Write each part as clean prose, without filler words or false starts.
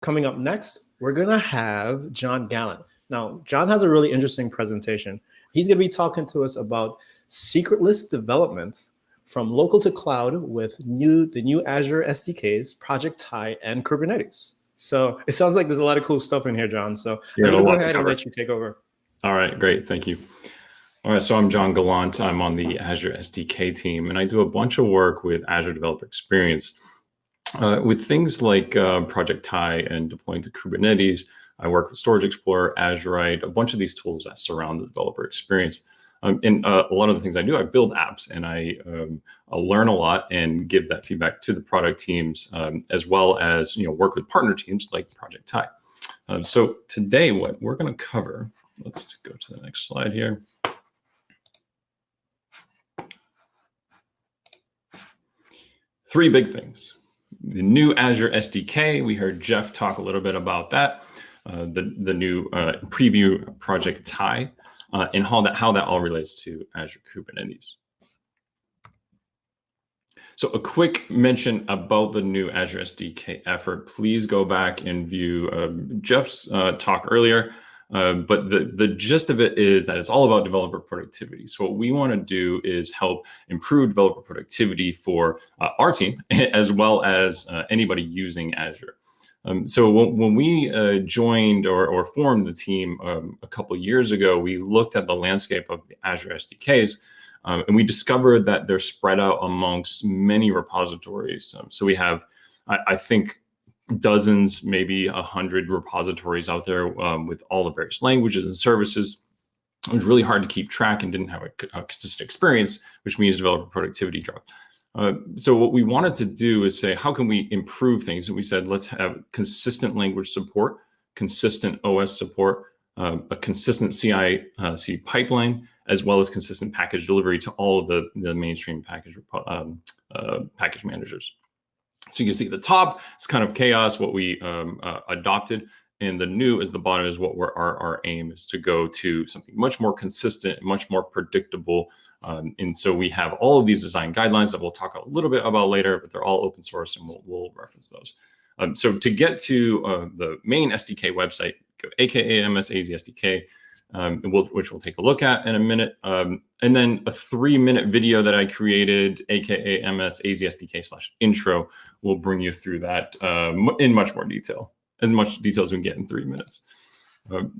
Coming up next, we're going to have John Gallant. Now, John has a really interesting presentation. He's going to be talking to us about secretless development from local to cloud with the new Azure SDKs, Project Tye, and Kubernetes. So it sounds like there's a lot of cool stuff in here, John. So I'm going to go ahead and let you take over. All right, great. Thank you. All right, so I'm John Gallant. I'm on the Azure SDK team, and I do a bunch of work with Azure Developer Experience. With things like Project Tye and deploying to Kubernetes, I work with Storage Explorer, Azurite, a bunch of these tools that surround the developer experience. And a lot of the things I do, I build apps, and I learn a lot and give that feedback to the product teams, as well as work with partner teams like Project Tye. So today, what we're going to cover, let's go to the next slide here. Three big things. The new Azure SDK, we heard Jeff talk a little bit about that. The new preview Project Tye, and how that all relates to Azure Kubernetes. So a quick mention about the new Azure SDK effort. Please go back and view Jeff's talk earlier. But the gist of it is that it's all about developer productivity. So what we want to do is help improve developer productivity for our team, as well as anybody using Azure. So when we joined or formed the team a couple of years ago, we looked at the landscape of the Azure SDKs, and we discovered that they're spread out amongst many repositories. So we have, I think, dozens, maybe 100 repositories out there with all the various languages and services. It was really hard to keep track and didn't have a consistent experience, which means developer productivity dropped. So what we wanted to do is say, how can we improve things? And we said, let's have consistent language support, consistent OS support, a consistent CI/CD pipeline, as well as consistent package delivery to all of the mainstream package managers. So you can see at the top, it's kind of chaos, what we adopted, and the new is the bottom is what our aim is to go to something much more consistent, much more predictable. And so we have all of these design guidelines that we'll talk a little bit about later, but they're all open source, and we'll reference those. So to get to the main SDK website, go aka MS-AZ SDK, which we'll take a look at in a minute. And then a 3-minute video that I created, aka MS-AZ SDK/intro, will bring you through that in much more detail, as much detail as we can get in 3 minutes.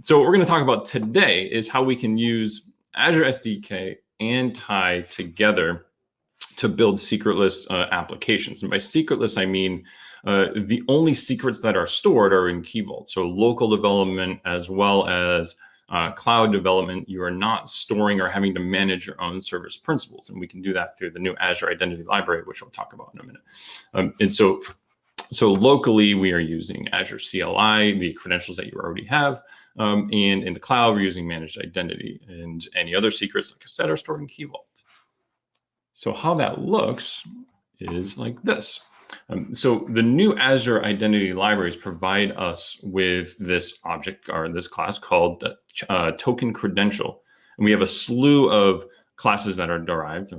So what we're going to talk about today is how we can use Azure SDK and Tye together to build secretless applications. And by secretless, I mean the only secrets that are stored are in Key Vault. So local development as well as cloud development, you are not storing or having to manage your own service principals. And we can do that through the new Azure Identity library, which I'll talk about in a minute. And so locally, we are using Azure CLI, the credentials that you already have. And in the cloud, we're using managed identity. And any other secrets, like I said, are stored in Key Vault. So how that looks is like this. So the new Azure Identity libraries provide us with this object or this class called the token credential. And we have a slew of classes that are derived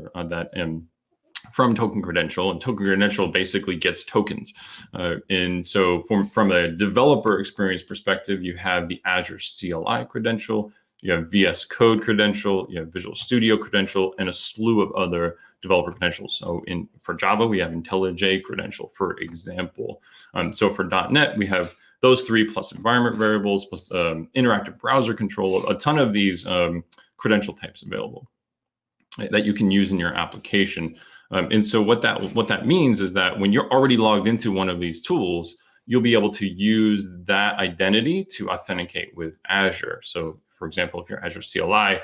from token credential, and token credential basically gets tokens. And so from a developer experience perspective, you have the Azure CLI credential, you have VS Code credential, you have Visual Studio credential, and a slew of other developer credentials. So for Java, we have IntelliJ credential, for example. So for .NET, we have those three plus environment variables, plus interactive browser control, a ton of these credential types available that you can use in your application. And so what that means is that when you're already logged into one of these tools, you'll be able to use that identity to authenticate with Azure. So for example, if you're Azure CLI,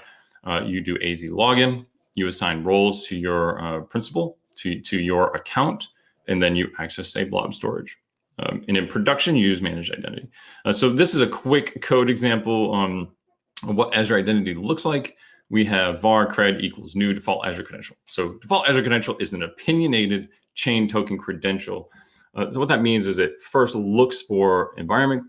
you do AZ login, you assign roles to your principal, to your account, and then you access say blob storage. And in production, you use managed identity. So this is a quick code example on what Azure Identity looks like. We have var cred equals new default Azure credential. So default Azure credential is an opinionated chain token credential. So what that means is it first looks for environment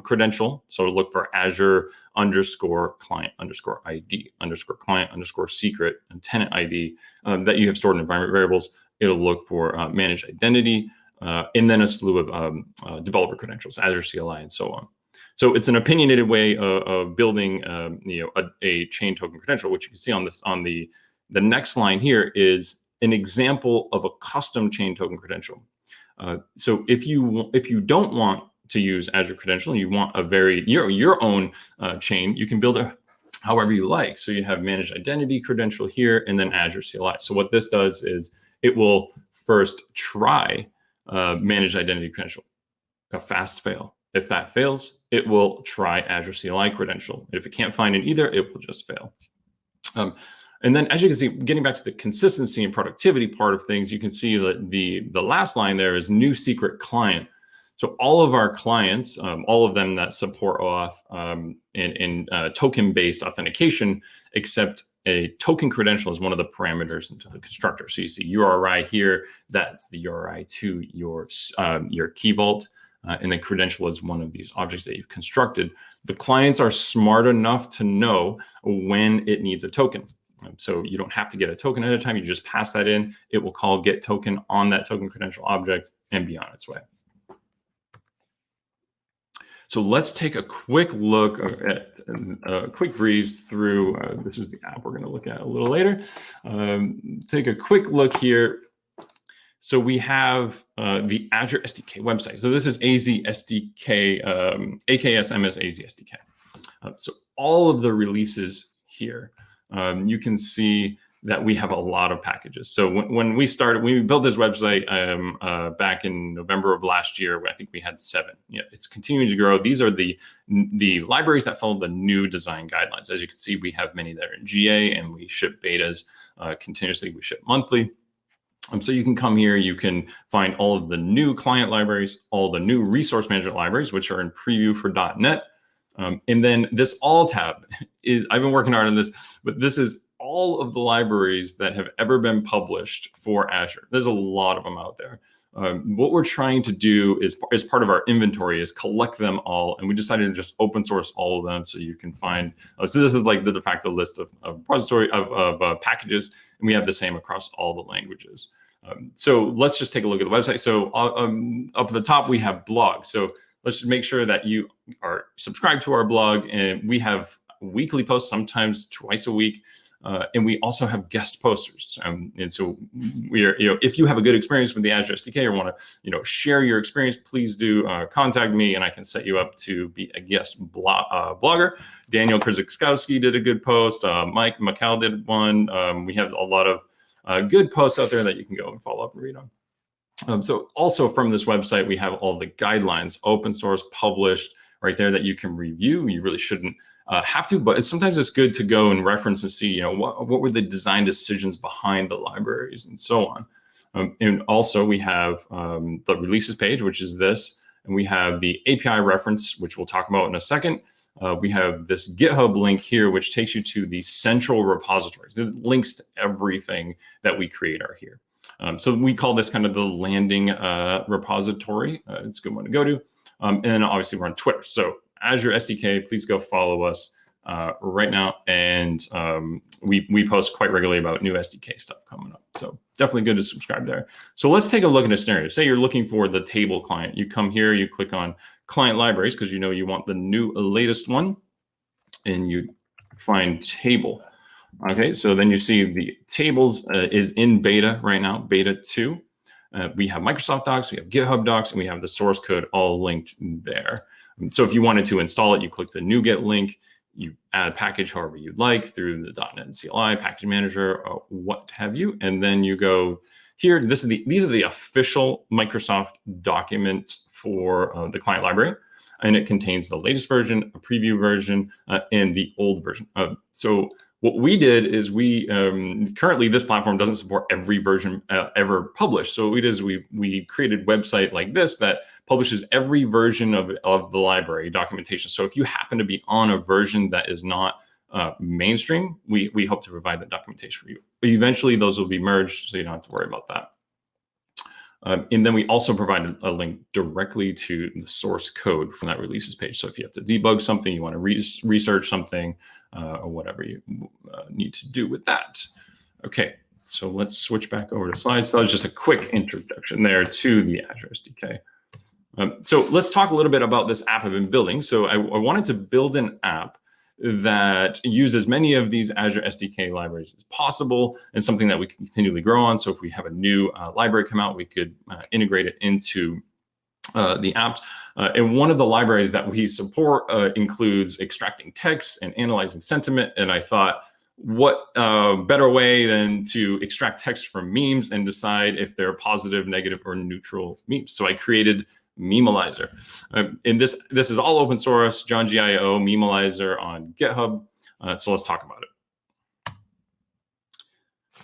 credential. So look for Azure _client _ID _client _secret and tenant ID that you have stored in environment variables. It'll look for managed identity and then a slew of developer credentials, Azure CLI, and so on. So it's an opinionated way of building, a chain token credential, which you can see on this on the next line here is an example of a custom chain token credential. So if you don't want to use Azure credential, you want a your own chain, you can build it however you like. So you have managed identity credential here, and then Azure CLI. So what this does is it will first try managed identity credential, a fast fail. If that fails, it will try Azure CLI credential. If it can't find it either, it will just fail. And then, as you can see, getting back to the consistency and productivity part of things, you can see that the last line there is new secret client. So all of our clients, all of them that support OAuth and token-based authentication, accept a token credential as one of the parameters into the constructor. So you see URI here, that's the URI to your key vault. And then credential is one of these objects that you've constructed. The clients are smart enough to know when it needs a token. So you don't have to get a token at a time. You just pass that in. It will call get token on that token credential object and be on its way. So let's take a quick look at a quick breeze through. This is the app we're going to look at a little later. Take a quick look here. So we have the Azure SDK website. So this is AZ SDK, AKS MS AZ SDK. So all of the releases here, you can see that we have a lot of packages. So when we built this website back in November of last year, I think we had 7. Yeah, it's continuing to grow. These are the libraries that follow the new design guidelines. As you can see, we have many that are in GA, and we ship betas continuously. We ship monthly. So you can come here, you can find all of the new client libraries, all the new resource management libraries, which are in preview for .NET. And then this all tab is, I've been working hard on this, but this is all of the libraries that have ever been published for Azure. There's a lot of them out there. What we're trying to do is, as part of our inventory, is collect them all. And we decided to just open source all of them so you can find, so this is like the de facto list of repository of packages. And we have the same across all the languages. So let's just take a look at the website. So up at the top, we have blog. So let's just make sure that you are subscribed to our blog, and we have weekly posts, sometimes twice a week. And we also have guest posters. And so we are, if you have a good experience with the Azure SDK or want to, share your experience, please do contact me, and I can set you up to be a guest blogger. Daniel Krzyzkowski did a good post. Mike McCall did one. We have a lot of good posts out there that you can go and follow up and read on. So also from this website, we have all the guidelines, open source, published right there that you can review. You really shouldn't have to, but sometimes it's good to go and reference and see, what were the design decisions behind the libraries and so on. And also we have the releases page, which is this, and we have the API reference, which we'll talk about in a second. We have this GitHub link here, which takes you to the central repositories. The links to everything that we create are here. So we call this kind of the landing repository. It's a good one to go to. And then obviously we're on Twitter. So Azure SDK, please go follow us right now. And we post quite regularly about new SDK stuff coming up. So definitely good to subscribe there. So let's take a look at a scenario. Say you're looking for the table client. You come here, you click on client libraries because you want the latest one, and you find table. Okay, so then you see the tables is in beta right now, beta 2. We have Microsoft Docs, we have GitHub Docs, and we have the source code all linked there. So if you wanted to install it, you click the NuGet link, you add a package however you'd like through the .NET and CLI, package manager, or what have you, and then you go here. These are the official Microsoft documents for the client library, and it contains the latest version, a preview version, and the old version. So what we did is we currently this platform doesn't support every version ever published. So what we did is we created a website like this that publishes every version of the library documentation. So if you happen to be on a version that is not mainstream, we hope to provide that documentation for you. But eventually those will be merged, so you don't have to worry about that. And then we also provide a link directly to the source code from that releases page. So if you have to debug something, you want to research something, or whatever you need to do with that. Okay, So let's switch back over to slides. So that was just a quick introduction there to the Azure SDK. So let's talk a little bit about this app I've been building. So I wanted to build an app that uses many of these Azure SDK libraries as possible, and something that we can continually grow on. So if we have a new library come out, we could integrate it into the apps. And one of the libraries that we support includes extracting text and analyzing sentiment. And I thought, what better way than to extract text from memes and decide if they're positive, negative, or neutral memes. So I created Memelizer. And this is all open source, John GIO, Memelizer on GitHub. So let's talk about it.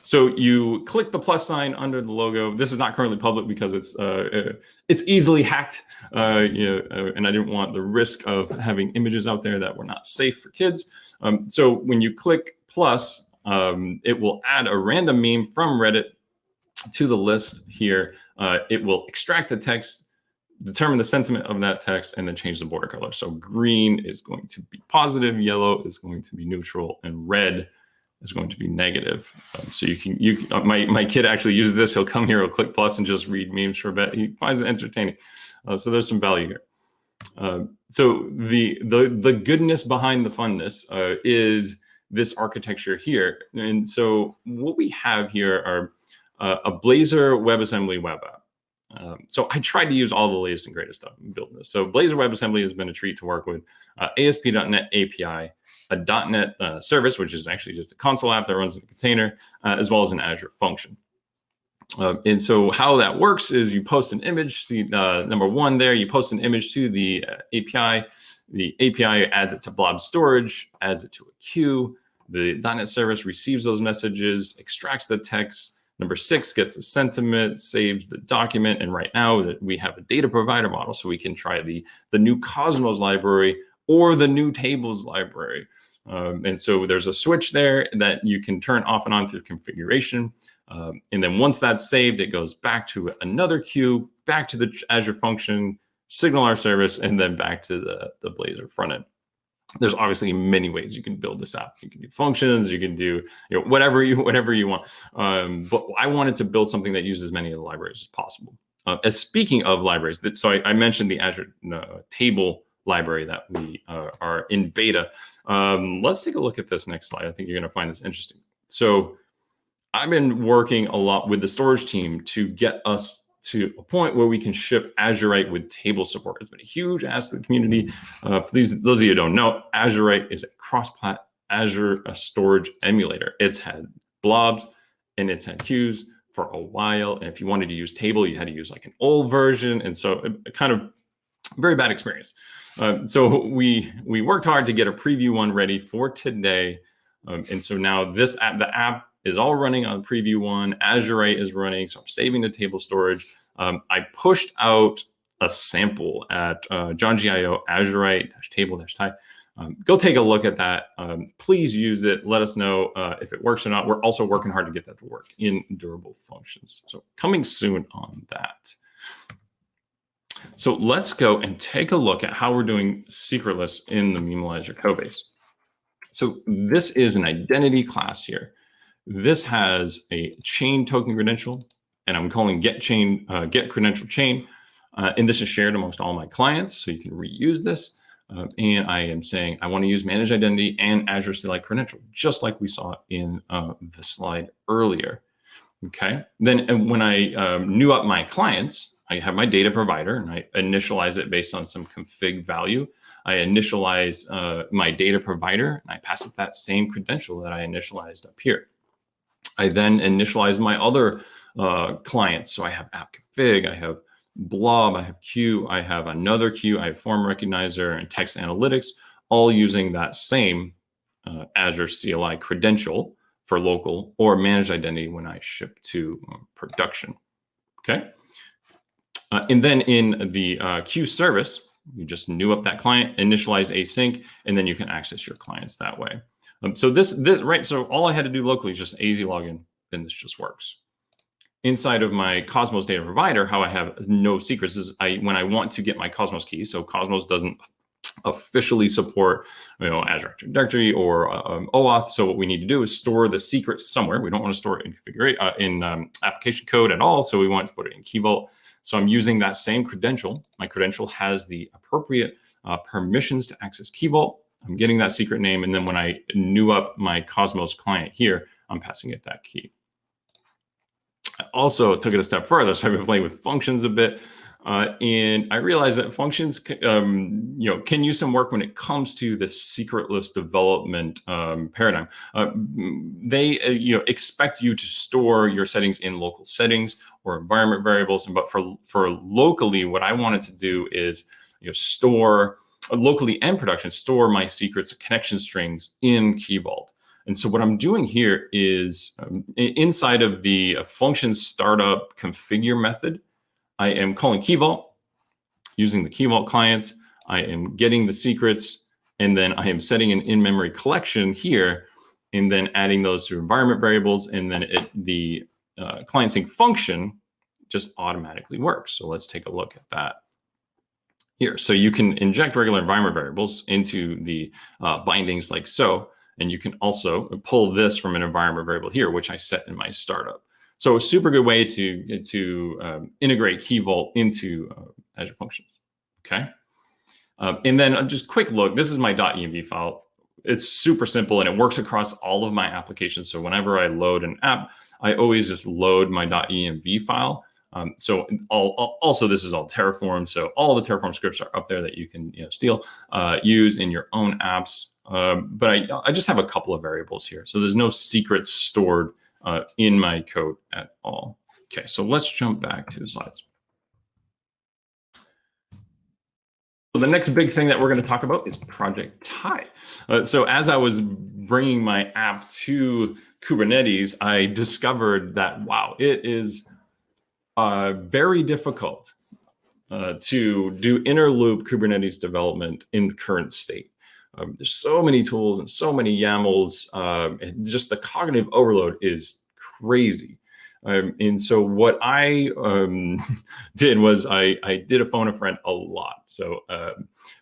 So you click the plus sign under the logo. This is not currently public because it's easily hacked, and I didn't want the risk of having images out there that were not safe for kids. So when you click plus, it will add a random meme from Reddit to the list here. It will extract the text, determine the sentiment of that text, and then change the border color. So green is going to be positive, yellow is going to be neutral, and red is going to be negative. So my kid actually uses this. He'll come here, he'll click plus and just read memes for a bit. He finds it entertaining. So there's some value here. So the goodness behind the funness is this architecture here. And so what we have here are a Blazor WebAssembly web app. So I tried to use all the latest and greatest stuff in building this. So Blazor WebAssembly has been a treat to work with. ASP.NET API, a .NET service, which is actually just a console app that runs in a container, as well as an Azure function. And so how that works is you post an image. See number one there, you post an image to the API. The API adds it to blob storage, adds it to a queue. The .NET service receives those messages, extracts the text. Number 6 gets the sentiment, saves the document, and right now that we have a data provider model, so we can try the new Cosmos library or the new tables library. And so there's a switch there that you can turn off and on through configuration. And then once that's saved, it goes back to another queue, back to the Azure function, signal our service, and then back to the Blazor front end. There's obviously many ways you can build this app. You can do functions, you can do whatever you want. But I wanted to build something that uses as many of the libraries as possible. As speaking of libraries, so I mentioned the Azure table library that we are in beta. Let's take a look at this next slide. I think you're going to find this interesting. So I've been working a lot with the storage team to get us to a point where we can ship Azurite with table support. It's been a huge ask to the community. For those of you who don't know, Azurite is a cross-plat Azure storage emulator. It's had blobs and it's had queues for a while. And if you wanted to use table, you had to use like an old version. And so it kind of very bad experience. So we worked hard to get a preview one ready for today. And so now the app is all running on preview one. Azurite is running, so I'm saving the table storage. I pushed out a sample at John GIO Azurite-table-Tye. Go take a look at that. Please use it. Let us know if it works or not. We're also working hard to get that to work in durable functions. So coming soon on that. So let's go and take a look at how we're doing secretless in the Memelizer codebase. So this is an identity class here. This has a chain token credential, and I'm calling get credential chain. And this is shared amongst all my clients, so you can reuse this. And I am saying I want to use managed identity and Azure Select credential, just like we saw in the slide earlier. Okay. Then when I new up my clients, I have my data provider and I initialize it based on some config value. I initialize my data provider and I pass it that same credential that I initialized up here. I then initialize my other clients. So I have app config, I have blob, I have queue, I have another queue, I have form recognizer and text analytics, all using that same Azure CLI credential for local or managed identity when I ship to production. Okay. And then in the queue service, you just new up that client, initialize async, and then you can access your clients that way. So this right. So all I had to do locally is just AZ login, and this just works. Inside of my Cosmos data provider, how I have no secrets is when I want to get my Cosmos key. So Cosmos doesn't officially support, Azure Active Directory or OAuth. So what we need to do is store the secrets somewhere. We don't want to store it in application code at all. So we want to put it in Key Vault. So I'm using that same credential. My credential has the appropriate permissions to access Key Vault. I'm getting that secret name. And then when I new up my Cosmos client here, I'm passing it that key. I also took it a step further. So I've been playing with functions a bit. And I realized that functions, can use some work when it comes to the secretless development paradigm. They, expect you to store your settings in local settings or environment variables. But for locally, what I wanted to do is, store locally and production, store my secrets connection strings in Key Vault. And so what I'm doing here is inside of the function startup configure method, I am calling Key Vault using the Key Vault clients. I am getting the secrets, and then I am setting an in-memory collection here, and then adding those to environment variables, and then the client sync function just automatically works. So let's take a look at that here. So you can inject regular environment variables into the bindings like so, and you can also pull this from an environment variable here, which I set in my startup. So a super good way to integrate Key Vault into Azure Functions. Okay. And then just quick look, this is my .env file. It's super simple and it works across all of my applications. So whenever I load an app, I always just load my .env file. Also, this is all Terraform. So all the Terraform scripts are up there that you can use in your own apps. But I just have a couple of variables here. So there's no secrets stored in my code at all. Okay, so let's jump back to the slides. So the next big thing that we're going to talk about is Project Tye. So as I was bringing my app to Kubernetes, I discovered that, wow, it is very difficult to do inner loop Kubernetes development in the current state. There's so many tools and so many YAMLs. And just the cognitive overload is crazy. And so what I did was I did a phone a friend a lot. So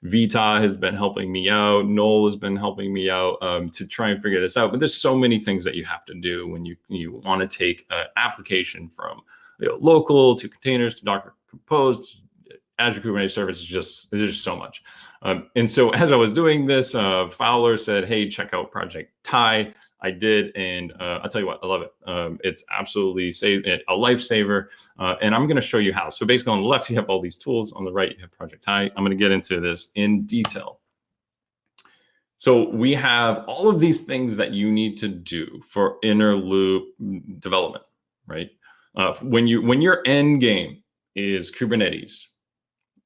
Vita has been helping me out. Noel has been helping me out to try and figure this out. But there's so many things that you have to do when you want to take an application from local to containers to Docker Compose, Azure Kubernetes Service. There's just so much. And so as I was doing this, Fowler said, hey, check out Project Tye. I did, and I'll tell you what, I love it. It's absolutely a lifesaver, and I'm going to show you how. So basically on the left, you have all these tools. On the right, you have Project Tye. I'm going to get into this in detail. So we have all of these things that you need to do for inner loop development, right? When your end game is Kubernetes,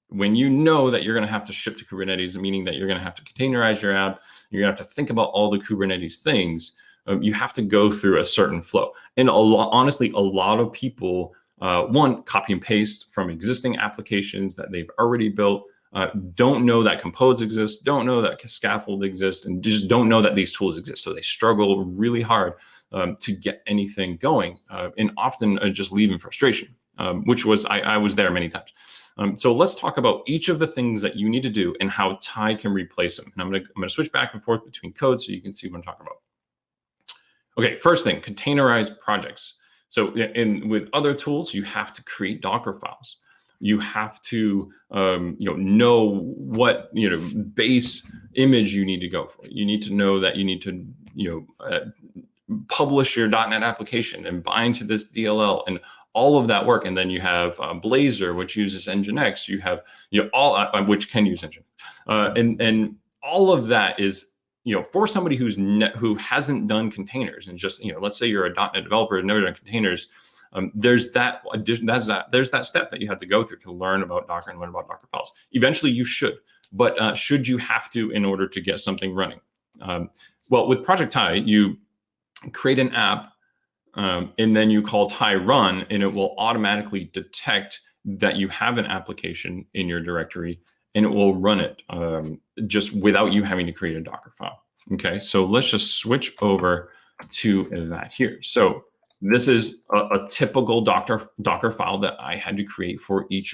when you know that you're going to have to ship to Kubernetes, meaning that you're going to have to containerize your app, you're going to have to think about all the Kubernetes things, you have to go through a certain flow. And honestly, a lot of people, copy and paste from existing applications that they've already built, don't know that Compose exists, don't know that Scaffold exists, and just don't know that these tools exist. So they struggle really hard to get anything going, and often just leave in frustration, which was, I was there many times. So let's talk about each of the things that you need to do and how Tye can replace them. And I'm gonna switch back and forth between code so you can see what I'm talking about. Okay, first thing, containerized projects. So with other tools, you have to create Docker files. You have to know what base image you need to go for. You need to know that you need to publish your .NET application and bind to this DLL and all of that work. And then you have Blazor, which uses Nginx. You have all which can use Nginx, and all of that is for somebody who hasn't done containers and just let's say you're a .NET developer who's never done containers. There's that step that you have to go through to learn about Docker and learn about Docker files. Eventually you should, but should you have to in order to get something running? Well, with Project Tye, you create an app and then you call Tye Run, and it will automatically detect that you have an application in your directory, and it will run it just without you having to create a Docker file. Okay, so let's just switch over to that here. So this is a typical Docker file that I had to create for each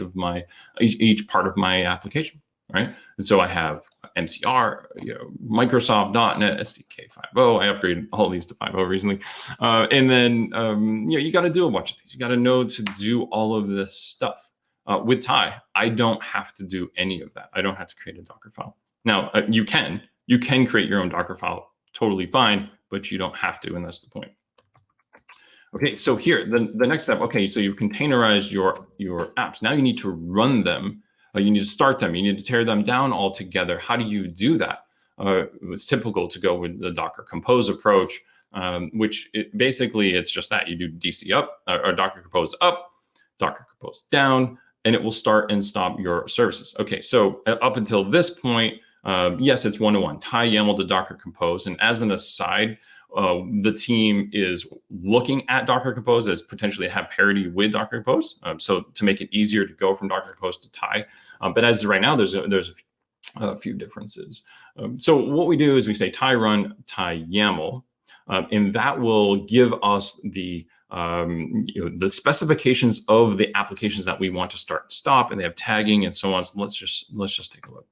part of my application, right? And so I have MCR, Microsoft .NET SDK 5.0. I upgraded all these to 5.0 recently. And then, you got to do a bunch of things. You got to know to do all of this stuff. With Tye, I don't have to do any of that. I don't have to create a Docker file. Now, you can create your own Docker file, totally fine, but you don't have to, and that's the point. Okay, so here, the next step, okay, so you've containerized your apps. Now you need to run them. You need to start them. You need to tear them down altogether. How do you do that? It's typical to go with the Docker Compose approach, which basically it's just that. You do DC up, or Docker Compose up, Docker Compose down, and it will start and stop your services. Okay, so up until this point, yes, it's one-to-one. Tye YAML to Docker Compose. And as an aside, the team is looking at Docker Compose as potentially have parity with Docker Compose, so to make it easier to go from Docker Compose to Tye. But as of right now, there's a few differences. So what we do is we say Tye Run, Tye YAML, and that will give us the specifications of the applications that we want to start and stop, and they have tagging and so on. So let's just take a look.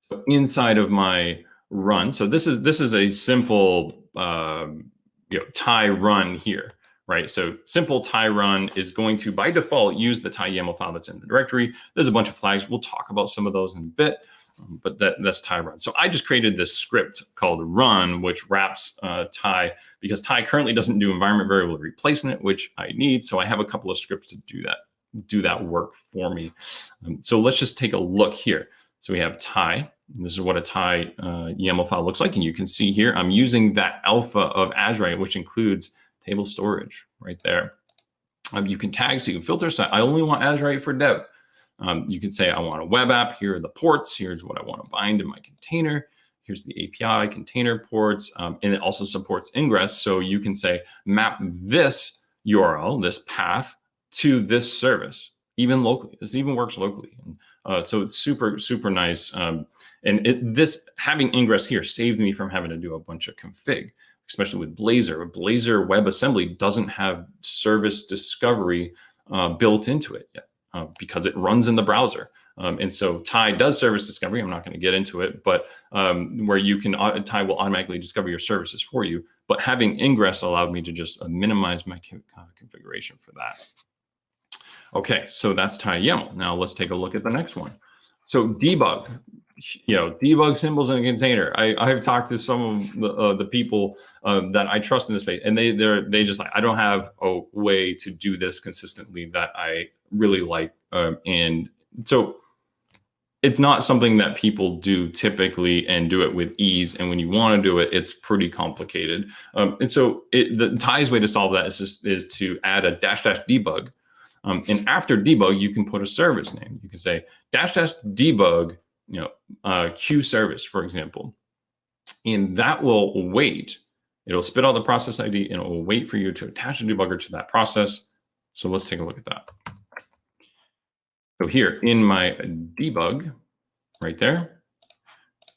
So inside of my run, so this is a simple Tye Run here, right? So simple Tye Run is going to by default use the Tye YAML file that's in the directory. There's a bunch of flags. We'll talk about some of those in a bit, but that's Tye Run. So I just created this script called run, which wraps Tye, because Tye currently doesn't do environment variable replacement, which I need. So I have a couple of scripts to do that work for me. So let's just take a look here. So we have Tye. This is what a Tye YAML file looks like. And you can see here, I'm using that alpha of Azure, which includes table storage right there. You can tag, so you can filter. So I only want Azure for dev. You can say, I want a web app. Here are the ports. Here's what I want to bind in my container. Here's the API container ports. And it also supports ingress. So you can say, map this URL, this path to this service, even locally. This even works locally. So it's super, super nice. And this having ingress here saved me from having to do a bunch of config, especially with Blazor. Blazor WebAssembly doesn't have service discovery built into it yet because it runs in the browser. And so Tye does service discovery. I'm not going to get into it, but where you can, Tye will automatically discover your services for you. But having ingress allowed me to just minimize my configuration for that. Okay, so that's Tye YAML. Now let's take a look at the next one. So debug, debug symbols in a container. I've talked to some of the people that I trust in this space, and they just like, I don't have a way to do this consistently that I really like, and so it's not something that people do typically and do it with ease. And when you want to do it, it's pretty complicated. And so the Tye's way to solve that is to add a --debug. And after debug, you can put a service name. You can say --debug, Q service, for example, and that will wait. It'll spit out the process ID and it will wait for you to attach a debugger to that process. So let's take a look at that. So here in my debug, right there,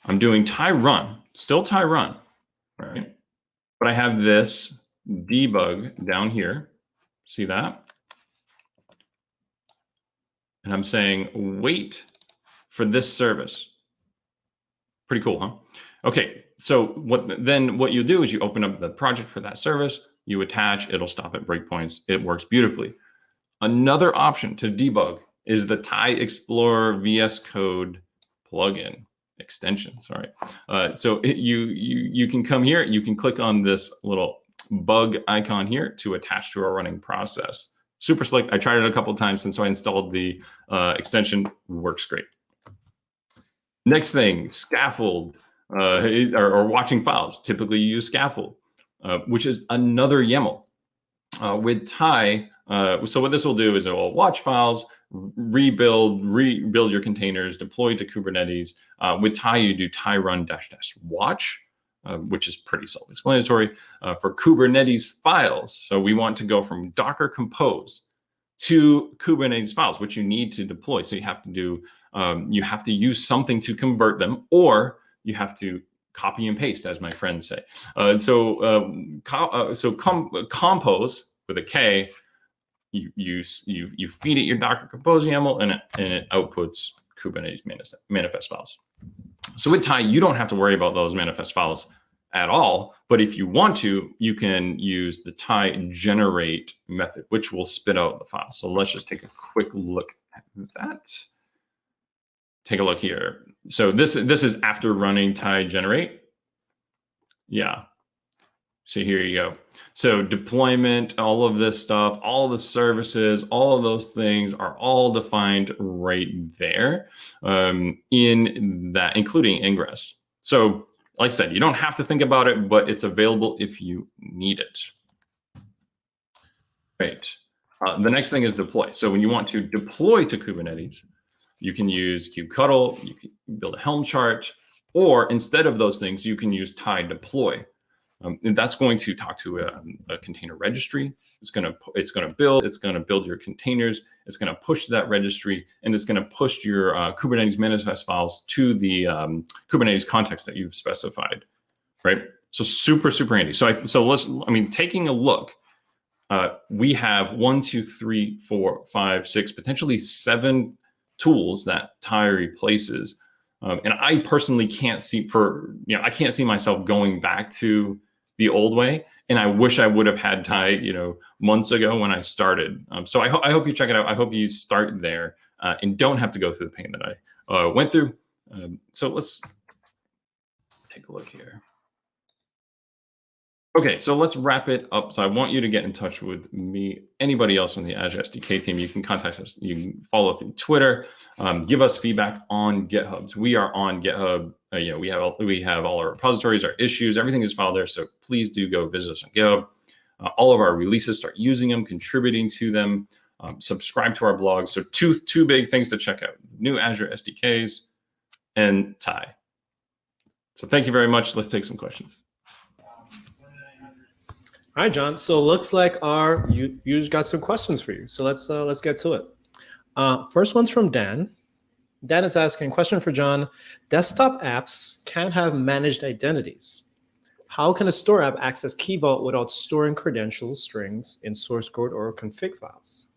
I'm doing Tye Run, still Tye Run, right? But I have this debug down here. See that? And I'm saying, wait for this service. Pretty cool, huh? Okay, so what you do is you open up the project for that service, you attach, it'll stop at breakpoints. It works beautifully. Another option to debug is the Tye Explorer VS Code plugin extension. Sorry. So you can come here, you can click on this little bug icon here to attach to a running process. Super slick. I tried it a couple of times since I installed the extension. Works great. Next thing, scaffold or watching files. Typically, you use scaffold, which is another YAML. With Tye, so what this will do is it will watch files, rebuild your containers, deploy to Kubernetes. With Tye, you do Tye Run --watch. Which is pretty self-explanatory for Kubernetes files. So we want to go from Docker Compose to Kubernetes files, which you need to deploy. So you have to do, you have to use something to convert them, or you have to copy and paste, as my friends say. Compose with a K, you feed it your Docker Compose YAML, and it outputs Kubernetes manifest files. So with Tye, you don't have to worry about those manifest files at all. But if you want to, you can use the Tye generate method, which will spit out the file. So let's just take a quick look at that. Take a look here. So this is after running Tye generate. Yeah. So here you go. So deployment, all of this stuff, all the services, all of those things are all defined right there in that, including ingress. So like I said, you don't have to think about it, but it's available if you need it. Right. The next thing is deploy. So when you want to deploy to Kubernetes, you can use kubectl, you can build a Helm chart, or instead of those things, you can use Tye deploy. And that's going to talk to a container registry. It's going to build your containers. It's going to push that registry, and it's going to push your Kubernetes manifest files to the Kubernetes context that you've specified, right? So super handy. Taking a look, we have 1, 2, 3, 4, 5, 6, potentially 7 tools that Tye replaces. And I personally can't see I can't see myself going back to the old way. And I wish I would have had Tye, months ago when I started. So I hope you check it out. I hope you start there and don't have to go through the pain that I went through. So let's take a look here. Okay, so let's wrap it up. So I want you to get in touch with me, anybody else on the Azure SDK team. You can contact us. You can follow through Twitter. Give us feedback on GitHub. We are on GitHub. We have all our repositories, our issues, everything is filed there. So please do go visit us on GitHub. All of our releases, start using them, contributing to them. Subscribe to our blog. So two big things to check out: new Azure SDKs and Tye. So thank you very much. Let's take some questions. All right, John. So it looks like you got some questions for you. So let's get to it. First one's from Dan. Dan is asking, question for John: desktop apps can't have managed identities. How can a store app access Key Vault without storing credentials strings in source code or config files?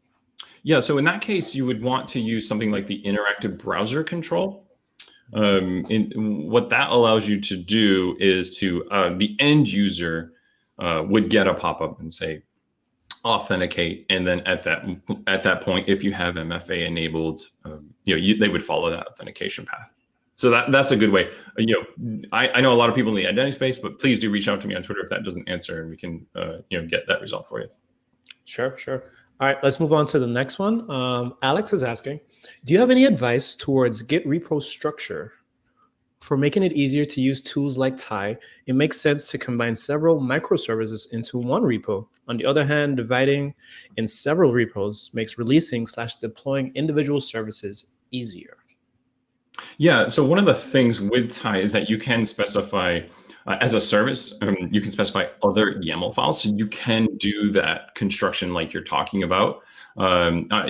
Yeah, so in that case, you would want to use something like the interactive browser control. And what that allows you to do is to the end user would get a pop-up and say authenticate, and then at that point, if you have MFA enabled, they would follow that authentication path. So that's a good way. I know a lot of people in the identity space, but please do reach out to me on Twitter if that doesn't answer, and we can get that resolved for you. Sure. All right, let's move on to the next one. Alex is asking, do you have any advice towards Git repo structure? For making it easier to use tools like Tye, it makes sense to combine several microservices into one repo. On the other hand, dividing in several repos makes releasing/deploying individual services easier. Yeah, so one of the things with Tye is that you can specify as a service, you can specify other YAML files. So you can do that construction like you're talking about.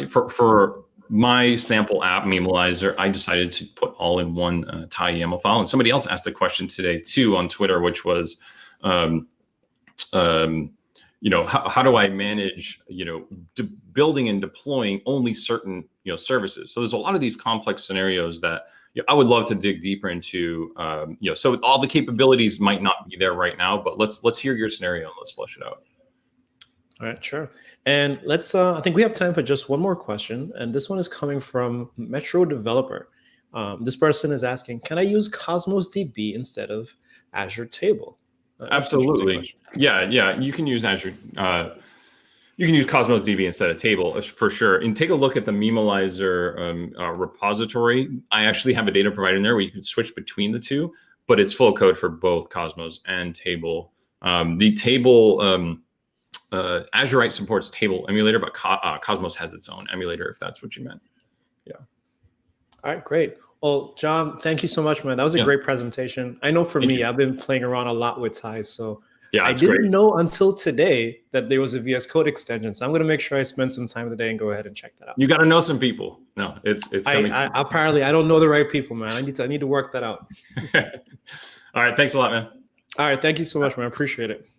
For my sample app, Memelizer, I decided to put all in one Tye YAML file. And somebody else asked a question today too on Twitter, which was, how do I manage, building and deploying only certain, services? So there's a lot of these complex scenarios that I would love to dig deeper into. So all the capabilities might not be there right now, but let's hear your scenario and let's flesh it out. All right, sure. And let's, I think we have time for just one more question. And this one is coming from Metro Developer. This person is asking, can I use Cosmos DB instead of Azure Table? Absolutely. Yeah. You can use Azure. You can use Cosmos DB instead of Table for sure. And take a look at the Memelizer repository. I actually have a data provider in there where you can switch between the two, but it's full code for both Cosmos and Table. The Table, Azure supports Table emulator, but Cosmos has its own emulator, if that's what you meant. Yeah. All right, great. Well, John, thank you so much, man. That was a great presentation. I know for me, I've been playing around a lot with Tye, so I didn't know until today that there was a VS Code extension. So I'm going to make sure I spend some time today and go ahead and check that out. You got to know some people. No, it's coming. Apparently, I don't know the right people, man. I need to work that out. All right, thanks a lot, man. All right, thank you so much, man. I appreciate it.